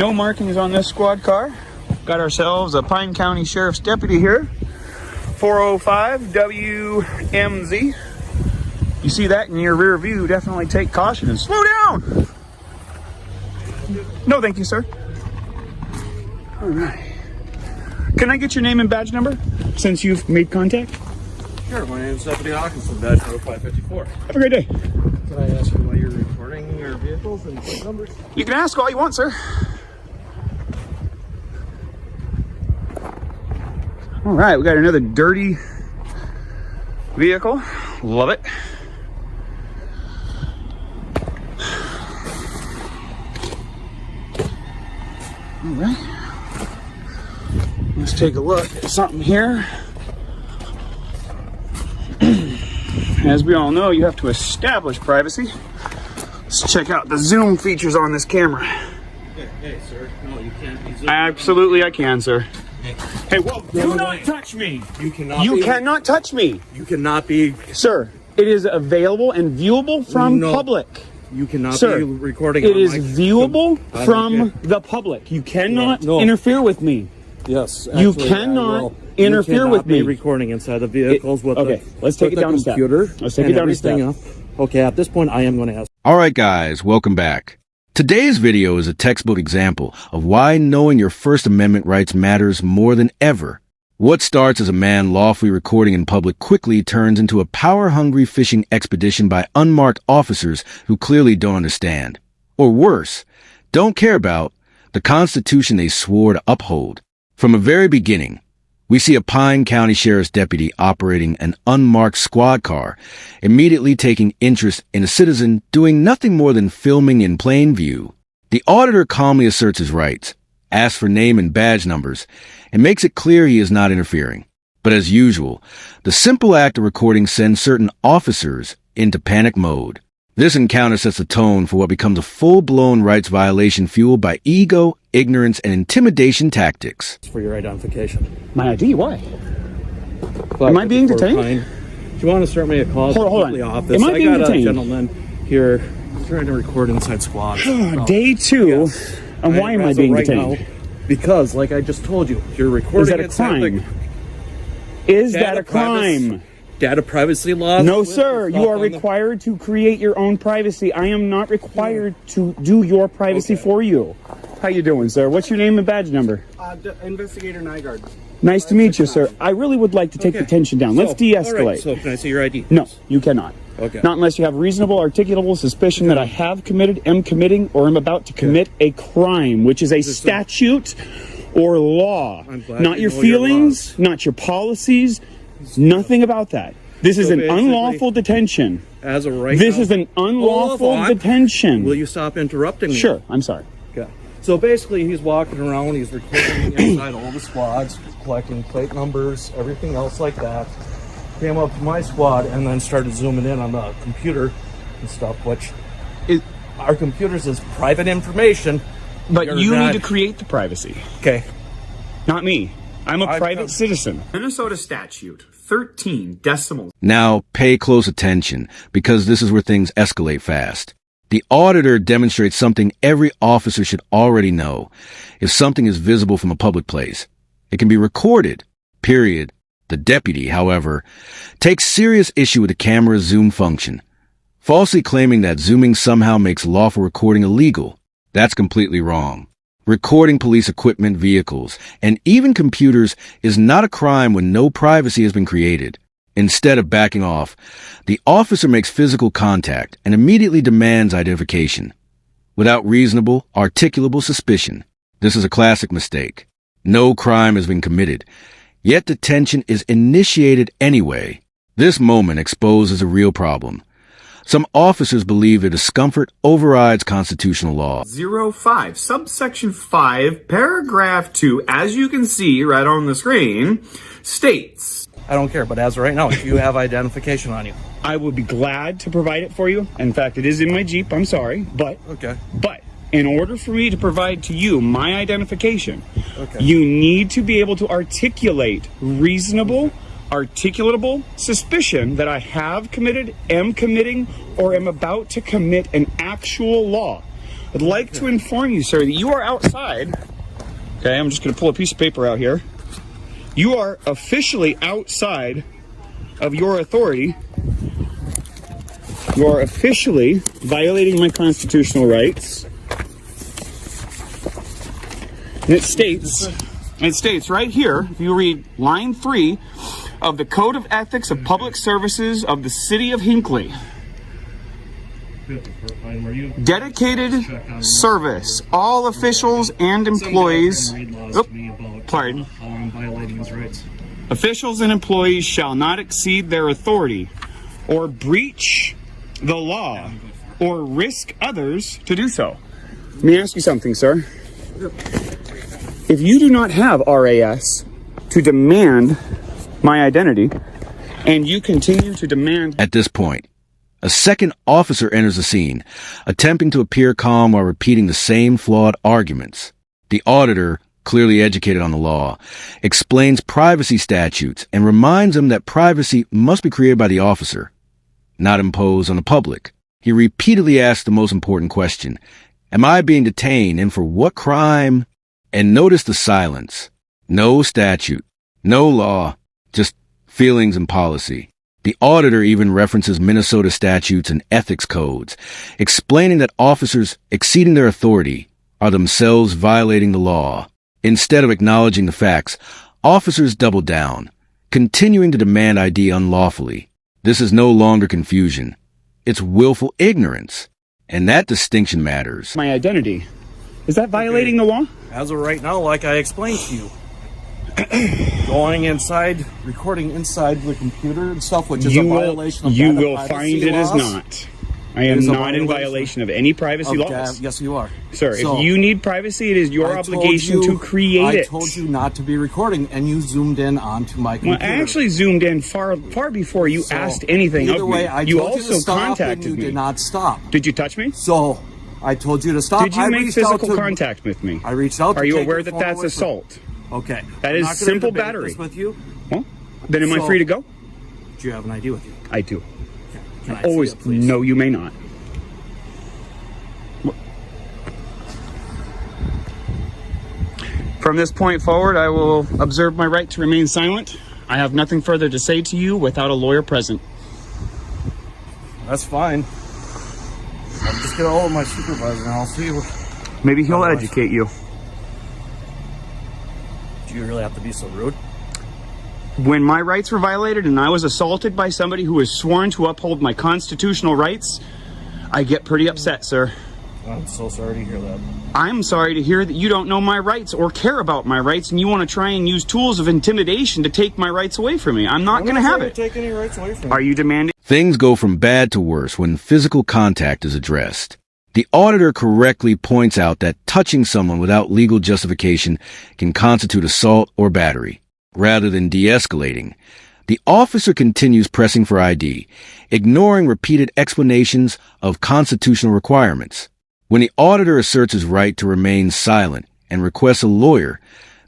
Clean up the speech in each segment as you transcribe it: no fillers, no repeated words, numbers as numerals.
No markings on this squad car. Got ourselves a Pine County Sheriff's Deputy here. 405 WMZ. You see that in your rear view, definitely take caution and slow down. No, thank you, sir. All right. Can I get your name and badge number since you've made contact? Sure, my name is Deputy Hawkinson, badge number 554. Have a great day. Can I ask you why you're recording your vehicles and plate numbers? You can ask all you want, sir. All right, we got another dirty vehicle. Love it. All right. Let's take a look at something here. As we all know, you have to establish privacy. Let's check out the zoom features on this camera. Hey, sir. No, you can't be zooming. Absolutely, I can, sir. Hey, well, do not touch me. You cannot. You cannot touch me. You cannot be. Sir, it is available and viewable from public. You cannot Sir, be recording. It is viewable from the public. You cannot interfere with me. Yes. You cannot interfere with me. Be recording inside the vehicles with okay, let's take it down a step. Let's take it down a step. Okay, at this point, I am going to ask. All right, guys, welcome back. Today's video is a textbook example of why knowing your First Amendment rights matters more than ever. What starts as a man lawfully recording in public quickly turns into a power-hungry fishing expedition by unmarked officers who clearly don't understand. Or worse, don't care about the Constitution they swore to uphold. From the very beginning, we see a Pine County Sheriff's Deputy operating an unmarked squad car, immediately taking interest in a citizen doing nothing more than filming in plain view. The auditor calmly asserts his rights, asks for name and badge numbers, and makes it clear he is not interfering. But as usual, the simple act of recording sends certain officers into panic mode. This encounter sets the tone for what becomes a full-blown rights violation fueled by ego, ignorance, and intimidation tactics. For your identification. My ID? Why? Am I being detained? Do you want to start me a call? Hold on. The office. Am I being detained? I got a gentleman here trying to record inside squad. Day two. Yes. And why am I being detained? Now, because, like I just told you, you're recording. Is that a crime? Is that a crime? Data privacy laws? No, sir. You are required to create your own privacy. I am not required to do your privacy for you. How you doing, sir? What's your name and badge number? Investigator Nygaard. Nice to meet you, sir. I really would like to take the tension down. Let's de-escalate. Right, so can I see your ID? No, you cannot. Okay. Not unless you have reasonable, articulable suspicion that I have committed, am committing, or am about to commit a crime, which is a statute or law. Not your feelings, not your policies, nothing about that. This is an unlawful detention. As a right This is an unlawful detention. Will you stop interrupting me? Sure, I'm sorry. Okay. So basically, he's walking around, he's recording inside all the squads, collecting plate numbers, everything else like that. Came up to my squad and then started zooming in on the computer and stuff, which our computers is private information. But you need to create the privacy. Okay. Not me. I'm a private citizen. Minnesota statute 13 decimals. Now, pay close attention, because this is where things escalate fast. The auditor demonstrates something every officer should already know. If something is visible from a public place, it can be recorded, period. The deputy, however, takes serious issue with the camera's zoom function, falsely claiming that zooming somehow makes lawful recording illegal. That's completely wrong. Recording police equipment, vehicles, and even computers is not a crime when no privacy has been created. Instead of backing off, the officer makes physical contact and immediately demands identification, without reasonable, articulable suspicion. This is a classic mistake. No crime has been committed, yet detention is initiated anyway. This moment exposes a real problem. Some officers believe their discomfort overrides constitutional law. 05, subsection 5, paragraph 2, as you can see right on the screen, states. I don't care, but as of right now, if you have identification on you. I would be glad to provide it for you. In fact, it is in my Jeep. I'm sorry. But in order for me to provide to you my identification, you need to be able to articulate reasonable, articulatable suspicion that I have committed, am committing, or am about to commit an actual law. would like to inform you, sir, that you are outside. Okay, I'm just going to pull a piece of paper out here. You are officially outside of your authority. You are officially violating my constitutional rights. And it states right here, if you read line 3 of the Code of Ethics of Public Services of the City of Hinckley. Dedicated service. All officials and employees. Pardon. Officials and employees shall not exceed their authority or breach the law or risk others to do so. Let me ask you something, sir. If you do not have RAS to demand my identity, and you continue to demand... At this point, a second officer enters the scene, attempting to appear calm while repeating the same flawed arguments. The auditor, clearly educated on the law, explains privacy statutes and reminds him that privacy must be created by the officer, not imposed on the public. He repeatedly asks the most important question: am I being detained, and for what crime? And notice the silence. No statute, no law, just feelings and policy. The auditor even references Minnesota statutes and ethics codes, explaining that officers exceeding their authority are themselves violating the law. Instead of acknowledging the facts, officers double down, continuing to demand ID unlawfully. This is no longer confusion. It's willful ignorance. And that distinction matters. My identity. Is that violating the law? As of right now, like I explained to you, going inside, recording inside the computer and stuff, which is a violation of you data will privacy find it laws. is not. I am not in violation of any privacy laws. Yes, you are. Sir, So, if you need privacy, it is your obligation to create it. I told you not to be recording, and you zoomed in onto my computer. Well, I actually zoomed in far before you asked anything either of way, me. I You told you also to stop, contacted and you me. did not stop. Did you touch me? So I told you to stop. Did you make reached out physical to- contact with me? I reached out. Are to you take aware your that phone that's away from- assault? Okay. That I'm is not gonna simple debate battery. this with you. Well, then am I So- free to go? Do you have an ID with you? I do. Can I see Always. it, please? No, you may not. From this point forward, I will observe my right to remain silent. I have nothing further to say to you without a lawyer present. That's fine. I'll just get a hold of my supervisor and I'll see what... Maybe he'll Otherwise- educate you. Do you really have to be so rude? When my rights were violated and I was assaulted by somebody who was sworn to uphold my constitutional rights, I get pretty upset, sir. I'm so sorry to hear that. I'm sorry to hear that you don't know my rights or care about my rights, and you want to try and use tools of intimidation to take my rights away from me. I'm not going to have it. Take any rights away from Are you demanding? Things go from bad to worse when physical contact is addressed. The auditor correctly points out that touching someone without legal justification can constitute assault or battery. Rather than de-escalating, the officer continues pressing for ID, ignoring repeated explanations of constitutional requirements. When the auditor asserts his right to remain silent and requests a lawyer,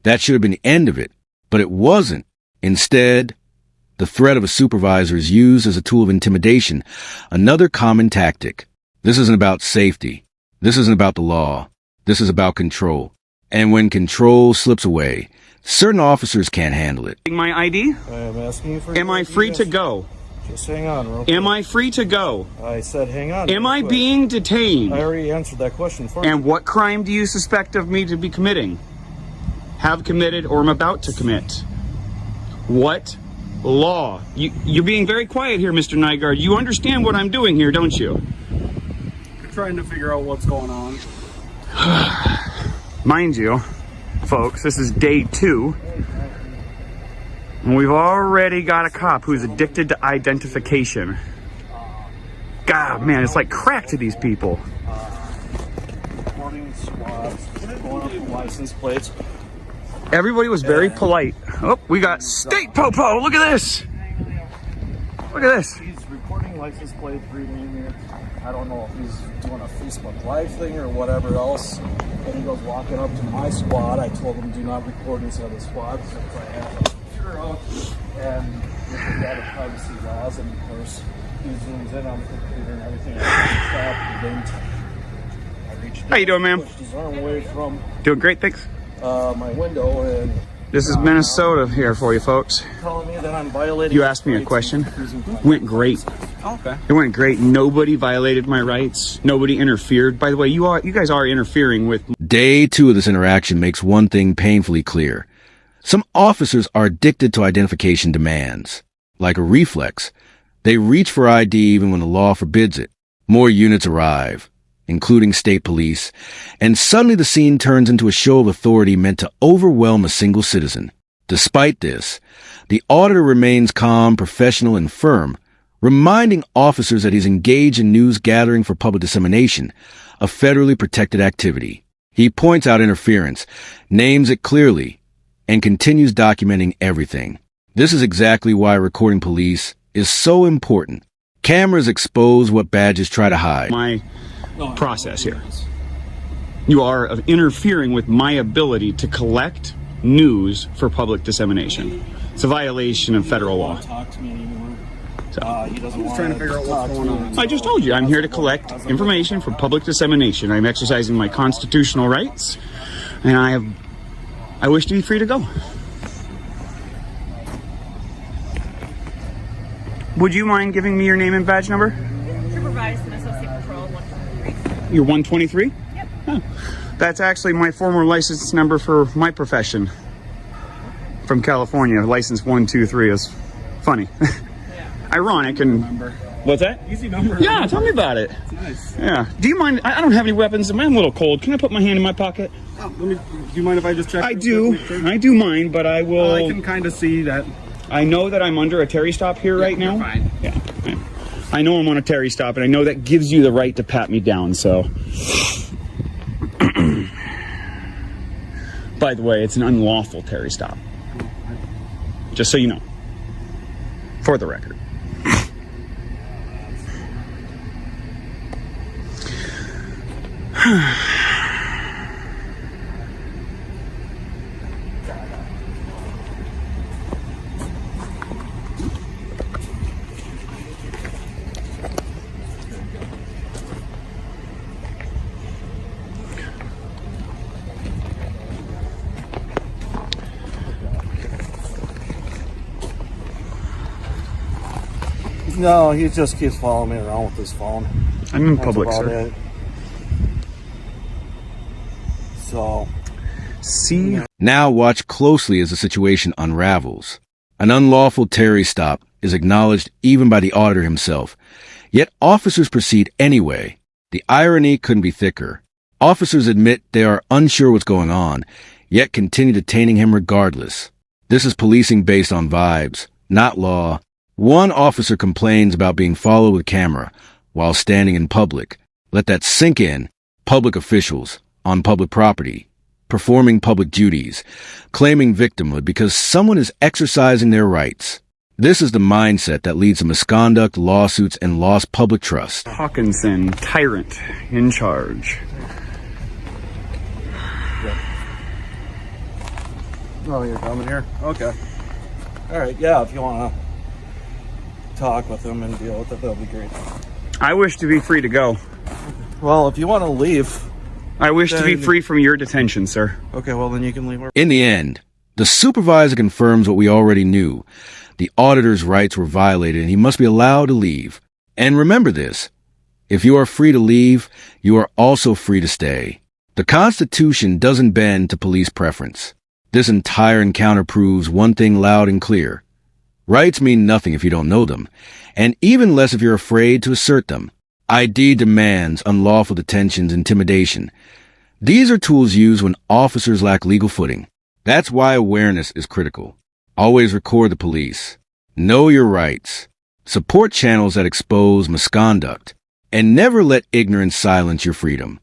that should have been the end of it, but it wasn't. Instead, the threat of a supervisor is used as a tool of intimidation, another common tactic. This isn't about safety. This isn't about the law. This is about control. And when control slips away, certain officers can't handle it. My ID? I am asking you for... Am I free to go? Just hang on real quick. Am I free to go? I said hang on. Am real I quick. being detained? I already answered that question for you. And what crime do you suspect of me to be committing? Have committed or am about to commit? What law? You're being very quiet here, Mr. Nygaard. You understand what I'm doing here, don't you? Trying to figure out what's going on. Mind you, folks, this is day 2. And we've already got a cop who's addicted to identification. God, man, it's like crack to these people. Recording squads, going up the license plates. Everybody was very polite. Oh, we got State Popo. Look at this. Look at this. He's recording license plates, reading it. I don't know if he's doing a Facebook Live thing or whatever else. And he goes walking up to my squad. I told him do not record inside the squad since I have a computer out. And with the data privacy laws, and of course, he zooms in on the computer and everything. I stopped, he didn't. I reached. How you doing, ma'am? Pushed his arm away from Doing great, thanks. my window and This is Minnesota here for you folks. telling me that I'm violating. You asked me a question. Went great. Okay. It went great. Nobody violated my rights. Nobody interfered. By the way, you guys are interfering with. Day 2 of this interaction makes one thing painfully clear. Some officers are addicted to identification demands. Like a reflex, they reach for ID even when the law forbids it. More units arrive, including state police, and suddenly the scene turns into a show of authority meant to overwhelm a single citizen. Despite this, the auditor remains calm, professional, and firm, reminding officers that he's engaged in news gathering for public dissemination, a federally protected activity. He points out interference, names it clearly, and continues documenting everything. This is exactly why recording police is so important. Cameras expose what badges try to hide. My process here. You are interfering with my ability to collect news for public dissemination. It's a violation of federal law. Talk to me anymore. He doesn't I'm want trying to figure out what's going on. I just told you, I'm here to collect information for public dissemination. I'm exercising my constitutional rights, and I wish to be free to go. Would you mind giving me your name and badge number? Supervisor and Associate Patrol 123. You're 123? Yep. Oh, that's actually my former license number for my profession. From California, license 123 is funny. Ironic and... What's that? Easy number. Yeah, tell me about it. Nice. Yeah. Do you mind? I don't have any weapons. I'm a little cold. Can I put my hand in my pocket? Do you mind if I just check? I real do. quick, make sure? I do mind, but I will... I can kind of see that. I know that I'm under a Terry stop here right now. You're fine. Yeah. I know I'm on a Terry stop, and I know that gives you the right to pat me down, so... By the way, it's an unlawful Terry stop. Just so you know. For the record. No, he just keeps following me around with his phone. I'm in That's public, about sir. it. So, See? Now watch closely as the situation unravels. An unlawful Terry stop is acknowledged even by the auditor himself. Yet officers proceed anyway. The irony couldn't be thicker. Officers admit they are unsure what's going on, yet continue detaining him regardless. This is policing based on vibes, not law. One officer complains about being followed with camera while standing in public. Let that sink in. Public officials on public property, performing public duties, claiming victimhood because someone is exercising their rights. This is the mindset that leads to misconduct, lawsuits, and lost public trust. Hawkinson, Tyrant, in charge. oh, you're coming here? Okay. All right, yeah, if you want to talk with him and deal with it, that'll be great. I wish to be free to go. Well, if you want to leave, I wish to be Then- free from your detention, sir. okay, well, then you can leave. In the end, the supervisor confirms what we already knew. The auditor's rights were violated and he must be allowed to leave. And remember this, if you are free to leave, you are also free to stay. The Constitution doesn't bend to police preference. This entire encounter proves one thing loud and clear. Rights mean nothing if you don't know them, and even less if you're afraid to assert them. ID demands, unlawful detentions, intimidation. These are tools used when officers lack legal footing. That's why awareness is critical. Always record the police. Know your rights. Support channels that expose misconduct. And never let ignorance silence your freedom.